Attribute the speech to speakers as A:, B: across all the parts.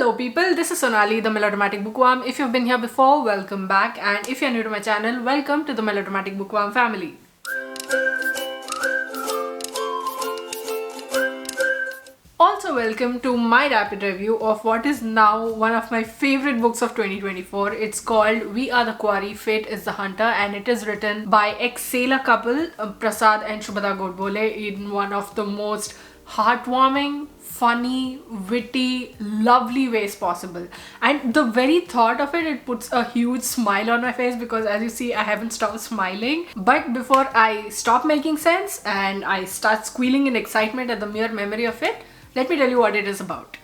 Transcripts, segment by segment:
A: Hello people, this is Sonali, the Melodramatic Bookworm. If you've been here before, welcome back, and if you're new to my channel, welcome to the Melodramatic Bookworm family. Also welcome to my rapid review of what is now one of my favorite books of 2024. It's called We Are the Quarry, Fate is the Hunter, and it is written by ex-sailor couple Prasad and Shubhada Godbole in one of the most heartwarming, funny, witty, lovely ways possible. And the very thought of it puts a huge smile on my face, because as you see, I haven't stopped smiling. But before I stop making sense and I start squealing in excitement at the mere memory of it, let me tell you what it is about.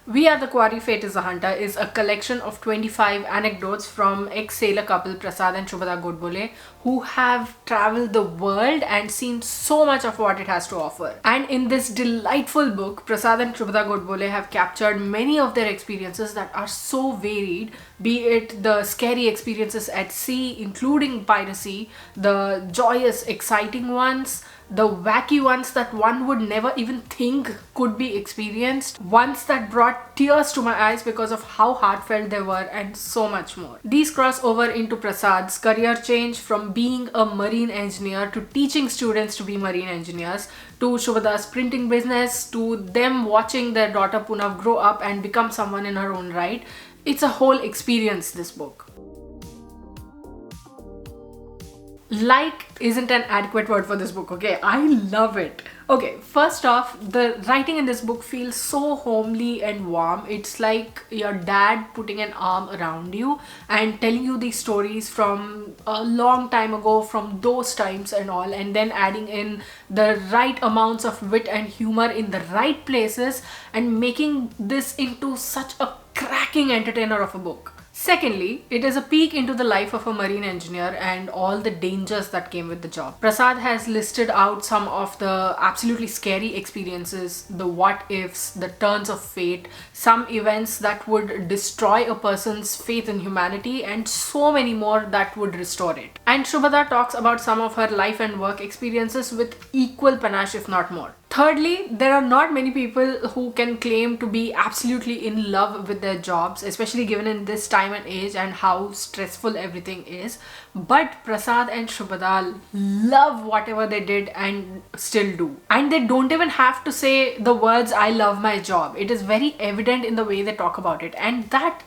A: We Are the Quarry, Fate is the Hunter is a collection of 25 anecdotes from ex-sailor couple Prasad and Shubhada Godbole, who have traveled the world and seen so much of what it has to offer. And in this delightful book, Prasad and Shubhada Godbole have captured many of their experiences that are so varied, be it the scary experiences at sea, including piracy, the joyous, exciting ones, the wacky ones that one would never even think could be experienced, ones that brought tears to my eyes because of how heartfelt they were, and so much more. These cross over into Prasad's career change from being a marine engineer to teaching students to be marine engineers, to Shubhada's printing business, to them watching their daughter Punav grow up and become someone in her own right. It's a whole experience, this book. Like isn't an adequate word for this book, okay? I love it. Okay, first off, the writing in this book feels so homely and warm. It's like your dad putting an arm around you and telling you these stories from a long time ago, from those times and all, and then adding in the right amounts of wit and humor in the right places and making this into such a cracking entertainer of a book. Secondly, it is a peek into the life of a marine engineer and all the dangers that came with the job. Prasad has listed out some of the absolutely scary experiences, the what ifs, the turns of fate, some events that would destroy a person's faith in humanity, and so many more that would restore it. And Shubhada talks about some of her life and work experiences with equal panache, if not more. Thirdly, there are not many people who can claim to be absolutely in love with their jobs, especially given in this time and age and how stressful everything is. But Prasad and Shubhada love whatever they did and still do. And they don't even have to say the words, "I love my job." It is very evident in the way they talk about it. And that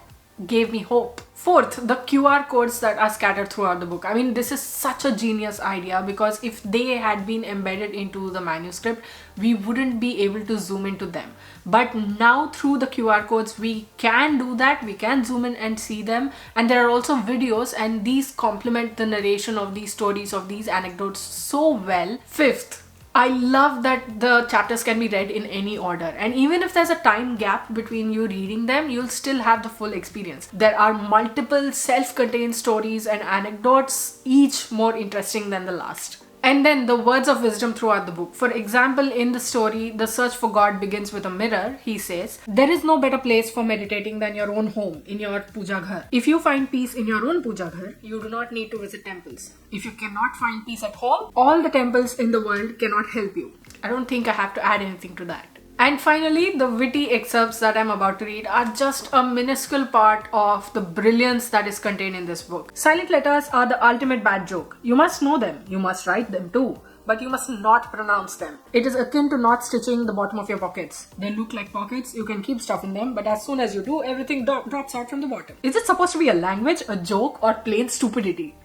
A: gave me hope. Fourth, the QR codes that are scattered throughout the book. I mean, this is such a genius idea, because if they had been embedded into the manuscript, we wouldn't be able to zoom into them. But now through the QR codes, we can do that. We can zoom in and see them. And there are also videos, and these complement the narration of these stories, of these anecdotes so well. Fifth, I love that the chapters can be read in any order, and even if there's a time gap between you reading them, you'll still have the full experience. There are multiple self-contained stories and anecdotes, each more interesting than the last. And then the words of wisdom throughout the book. For example, in the story, The Search for God Begins with a Mirror, he says, "There is no better place for meditating than your own home, in your puja ghar. If you find peace in your own puja ghar, you do not need to visit temples. If you cannot find peace at home, all the temples in the world cannot help you." I don't think I have to add anything to that. And finally, the witty excerpts that I'm about to read are just a minuscule part of the brilliance that is contained in this book. Silent letters are the ultimate bad joke. You must know them, you must write them too, but you must not pronounce them. It is akin to not stitching the bottom of your pockets. They look like pockets, you can keep stuff in them, but as soon as you do, everything drops out from the bottom. Is it supposed to be a language, a joke, or plain stupidity?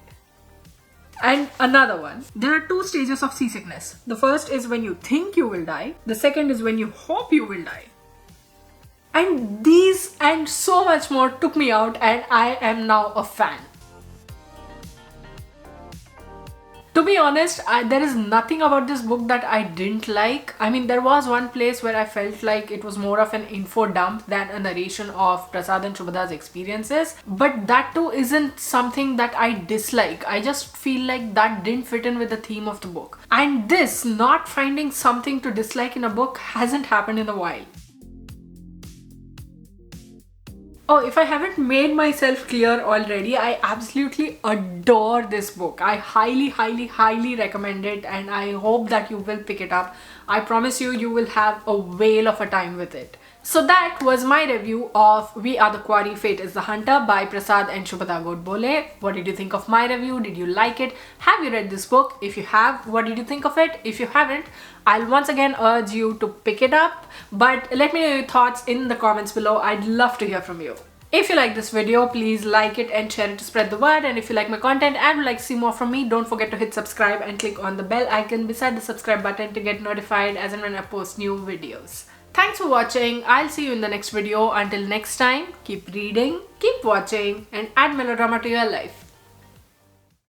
A: And another one. There are two stages of seasickness. The first is when you think you will die. The second is when you hope you will die. And these and so much more took me out, and I am now a fan. To be honest, there is nothing about this book that I didn't like. I mean, there was one place where I felt like it was more of an info dump than a narration of Prasad and Shubhada's experiences. But that too isn't something that I dislike. I just feel like that didn't fit in with the theme of the book. And this, not finding something to dislike in a book, hasn't happened in a while. Oh, if I haven't made myself clear already, I absolutely adore this book. I highly, highly, highly recommend it, and I hope that you will pick it up. I promise you, you will have a whale of a time with it. So that was my review of We Are the Quarry, Fate is the Hunter by Prasad and Shubhada Godbole. What did you think of my review? Did you like it? Have you read this book? If you have, what did you think of it? If you haven't, I'll once again urge you to pick it up. But let me know your thoughts in the comments below. I'd love to hear from you. If you like this video, please like it and share it to spread the word. And if you like my content and would like to see more from me, don't forget to hit subscribe and click on the bell icon beside the subscribe button to get notified as and when I post new videos. Thanks for watching. I'll see you in the next video. Until next time, keep reading, keep watching, and add melodrama to your life.